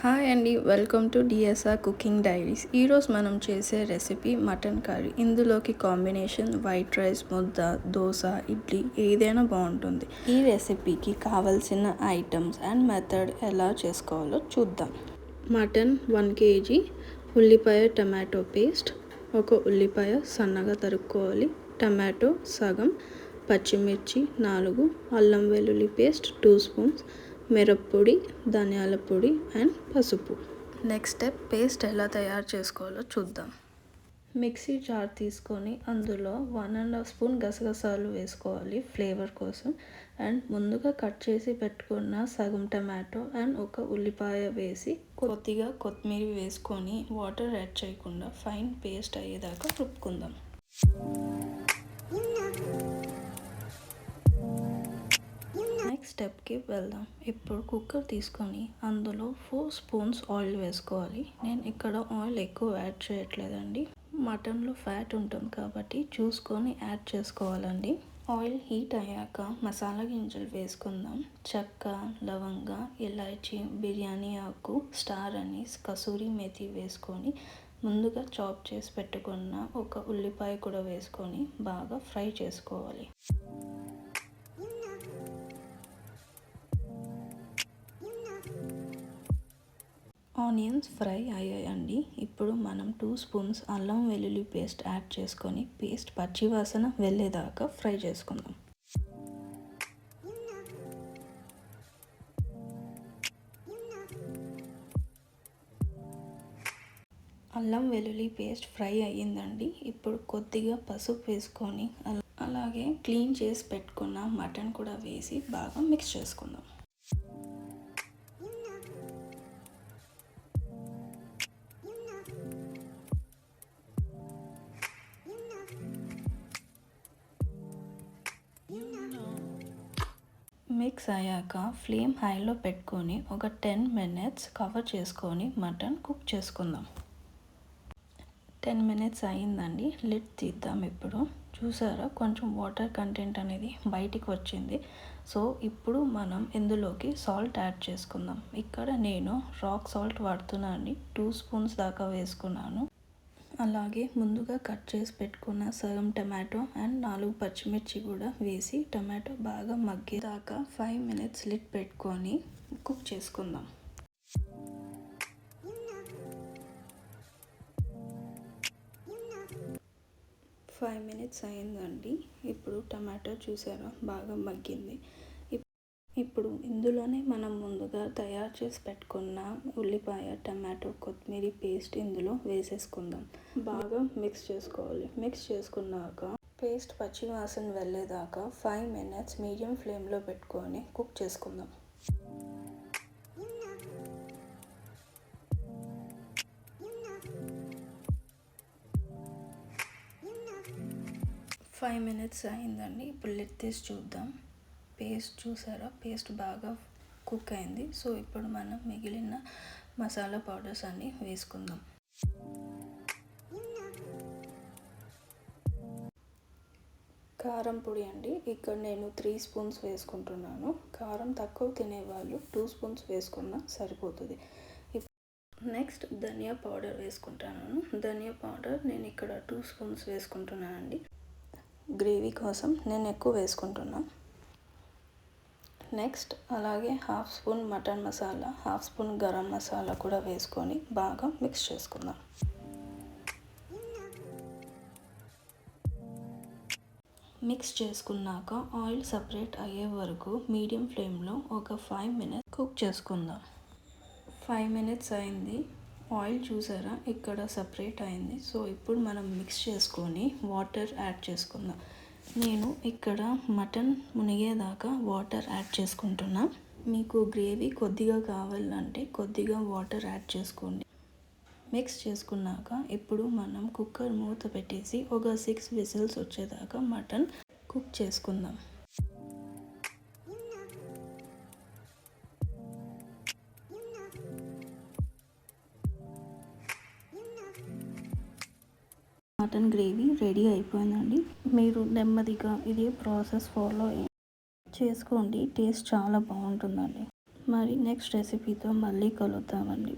Hi అండి, welcome to DSR cooking diaries. ఈరోజు మనం చేసే రెసిపీ మటన్ కర్రీ. ఇందులోకి కాంబినేషన్ వైట్ రైస్, ముద్ద, దోశ, ఇడ్లీ ఏదైనా బాగుంటుంది. ఈ రెసిపీకి కావాల్సిన ఐటమ్స్ అండ్ మెథడ్ ఎలా చేసుకోవాలో చూద్దాం. మటన్ 1 kg, ఉల్లిపాయ టమాటో పేస్ట్, ఒక ఉల్లిపాయ సన్నగా తరుక్కోవాలి, టమాటో సగం, పచ్చిమిర్చి 4, అల్లం వెల్లుల్లి పేస్ట్ 2 స్పూన్స్, మిరప్పొడి, ధనియాల పొడి అండ్ పసుపు. నెక్స్ట్ స్టెప్, పేస్ట్ ఎలా తయారు చేసుకోవాలో చూద్దాం. మిక్సీ జార్ తీసుకొని అందులో 1.5 స్పూన్ గసగసాలు వేసుకోవాలి ఫ్లేవర్ కోసం. అండ్ ముందుగా కట్ చేసి పెట్టుకున్న సగం టమాటో అండ్ ఒక ఉల్లిపాయ వేసి కొద్దిగా కొత్తిమీర వేసుకొని వాటర్ యాడ్ చేయకుండా ఫైన్ పేస్ట్ అయ్యేదాకా రుబ్బుకుందాం. నెక్స్ట్ స్టెప్కి వెళ్దాం. ఇప్పుడు కుక్కర్ తీసుకొని అందులో 4 స్పూన్స్ ఆయిల్ వేసుకోవాలి. నేను ఇక్కడ ఆయిల్ ఎక్కువ యాడ్ చేయట్లేదండి, మటన్లో ఫ్యాట్ ఉంటుంది కాబట్టి చూసుకొని యాడ్ చేసుకోవాలండి. ఆయిల్ హీట్ అయ్యాక మసాలా గింజలు వేసుకుందాం. చెక్క, లవంగ, ఇలాచీ, బిర్యానీ ఆకు, స్టార్ అనీస్, కసూరి మేతి వేసుకొని ముందుగా చాప్ చేసి పెట్టుకున్న ఒక ఉల్లిపాయ కూడా వేసుకొని బాగా ఫ్రై చేసుకోవాలి. ఆనియన్స్ ఫ్రై అయ్యాయండి. ఇప్పుడు మనం 2 స్పూన్స్ అల్లం వెల్లుల్లి పేస్ట్ యాడ్ చేసుకొని పేస్ట్ పచ్చివాసన వెళ్ళేదాకా ఫ్రై చేసుకుందాం. అల్లం వెల్లుల్లి పేస్ట్ ఫ్రై అయ్యిందండి. ఇప్పుడు కొద్దిగా పసుపు వేసుకొని అలాగే క్లీన్ చేసి పెట్టుకున్న మటన్ కూడా వేసి బాగా మిక్స్ చేసుకుందాం. మిక్స్ అయ్యాక ఫ్లేమ్ హైలో పెట్టుకొని ఒక 10 minutes కవర్ చేసుకొని మటన్ కుక్ చేసుకుందాం. 10 minutes అయ్యిందండి, లిడ్ తీద్దాం. ఇప్పుడు చూసారా, కొంచెం వాటర్ కంటెంట్ అనేది బయటికి వచ్చింది. సో ఇప్పుడు మనం ఇందులోకి సాల్ట్ యాడ్ చేసుకుందాం. ఇక్కడ నేను రాక్ సాల్ట్ వాడుతున్నా అండి, 2 స్పూన్స్ దాకా వేసుకున్నాను. అలాగే ముందుగా కట్ చేసి పెట్టుకున్న సగం టమాటో అండ్ 4 పచ్చిమిర్చి కూడా వేసి టమాటో బాగా మగ్గేదాకా 5 minutes లిడ్ పెట్టుకొని కుక్ చేసుకుందాం. ఫైవ్ మినిట్స్ అయిందండి. ఇప్పుడు టమాటో చూసారా బాగా మగ్గింది. ఇప్పుడు ఇందులోనే మనం ముందుగా తయారు చేసి పెట్టుకున్న ఉల్లిపాయ, టమాటో, కొత్తిమీర పేస్ట్ ఇందులో వేసేసుకుందాం. బాగా మిక్స్ చేసుకోవాలి. మిక్స్ చేసుకున్నాక పేస్ట్ పచ్చి వాసన వెళ్ళేదాకా 5 minutes మీడియం ఫ్లేమ్లో పెట్టుకొని కుక్ చేసుకుందాం. ఫైవ్ మినిట్స్ అయిందండి. ఇప్పుడు లిడ్ తీసి చూద్దాం. పేస్ట్ చూసారా, పేస్ట్ బాగా కుక్ అయింది. సో ఇప్పుడు మనం మిగిలిన మసాలా పౌడర్స్ అన్నీ వేసుకుందాం. కారం పొడి అండి, ఇక్కడ నేను 3 స్పూన్స్ వేసుకుంటున్నాను. కారం తక్కువ తినేవాళ్ళు 2 స్పూన్స్ వేసుకున్నా సరిపోతుంది. నెక్స్ట్ ధనియా పౌడర్ వేసుకుంటున్నాను. ధనియా పౌడర్ నేను ఇక్కడ 2 స్పూన్స్ వేసుకుంటున్నాను అండి. గ్రేవీ కోసం నేను ఎక్కువ వేసుకుంటున్నాను. నెక్స్ట్ అలాగే 1/2 spoon mutton masala, 1/2 spoon garam masala కూడా వేసుకొని బాగా మిక్స్ చేసుకుందాం. మిక్స్ చేసుకున్నాక ఆయిల్ సపరేట్ అయ్యే వరకు మీడియం ఫ్లేమ్లో ఒక 5 minutes కుక్ చేసుకుందాం. 5 minutes అయింది. ఆయిల్ చూసారా ఇక్కడ సపరేట్ అయింది. సో ఇప్పుడు మనం మిక్స్ చేసుకొని వాటర్ యాడ్ చేసుకుందాం. నేను ఇక్కడ మటన్ మునిగేదాకా వాటర్ యాడ్ చేసుకుంటున్నా. మీకు గ్రేవీ కొద్దిగా కావాలంటే కొద్దిగా వాటర్ యాడ్ చేసుకోండి. మిక్స్ చేసుకున్నాక ఇప్పుడు మనం కుక్కర్ మూత పెట్టేసి ఒక 6 whistles వచ్చేదాకా మటన్ కుక్ చేసుకుందాం. మటన్ గ్రేవీ రెడీ అయిపోయిందండి. మీరు నెమ్మదిగా ఇదే ప్రాసెస్ ఫాలో చేసుకోండి, టేస్ట్ చాలా బాగుంటుందండి. మరి నెక్స్ట్ రెసిపీతో మళ్ళీ కలుద్దామండి.